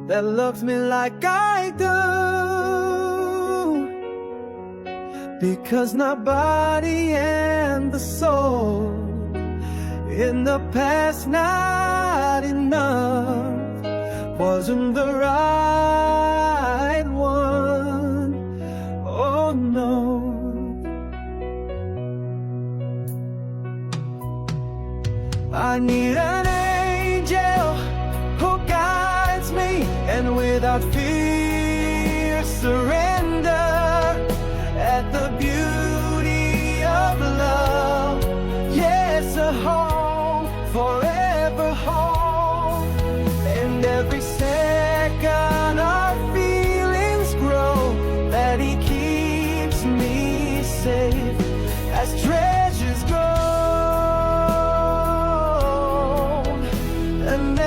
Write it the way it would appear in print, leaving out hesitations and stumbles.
that loves me like I do. Because my body and the soul in the past not enough, wasn't the right one. Oh no. I need an angel who guides me, and without fear surrender at the beauty of love. Yes, a home, forever home. And every second our feelings grow, that he keeps me safe as treasures grow. And